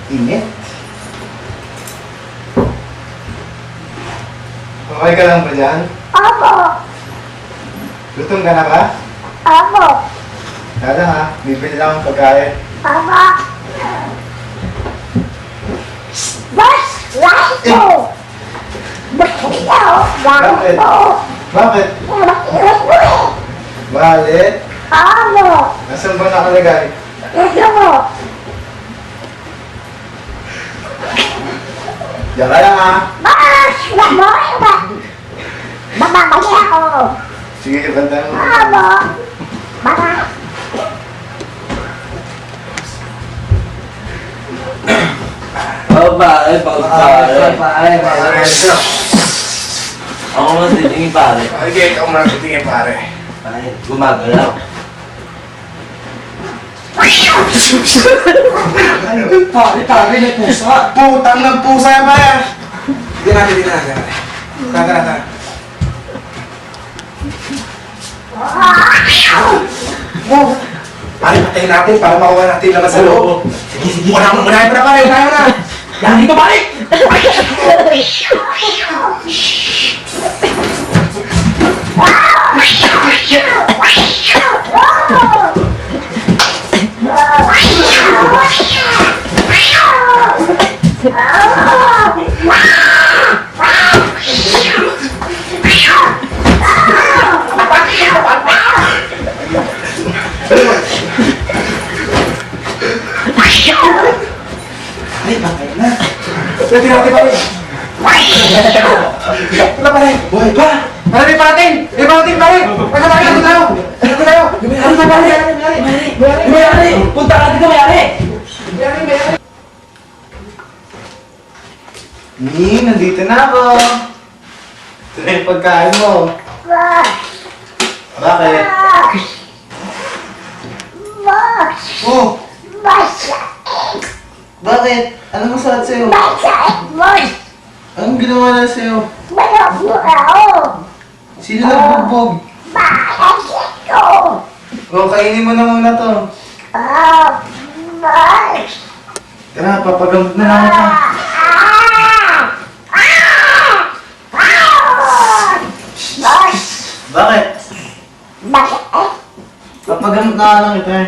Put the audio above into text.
Init. Okay ka lang ba dyan? Opo. Gutom ka na ba? Opo. Dada ha, bibili lang ang pagkain. Opo. Boss, Rito! Bakit? Bakit? Bakit? Opo. Nasaan ba nakalagay? Ito mo. Diyan ka lang ha. Boss, wag mo iwan. Mamamali ako. Sige, bantayan mo. Opo. Mga. Oh, pare, pare. Pare. Ako mas titingin, pare. Okay, ikaw muna titingin pare. Pare, gumagalaw. Pare, may pusa. Putang ng pusa yan pare. Hindi natin. Tara. Oh, pare, patayin natin para makuha natin naman sa loob. Sige. Unahin mo na pare, unahin mo na. Yan dito, pare! Ay, bakit na? Natin pare. Wala pare. Buhay pa. Pare, may parating pare. Pagka pare, ano tayo? Ano na pare? Mayari! Punta ka dito, mayari! Nandito na ako. Ito na yung pagkain mo. Bakit? Boss, Oh, boss, bakit? Anong masakit sa'yo? boss. Anong ginawa na sa'yo? Manok mo ako. Sino nagbugbog? Bakit ito? O, kainin mo na muna to. Boss. Tara, papagamot na lang ito. Boss, Bakit? bakit? Papagamot na lang ito eh.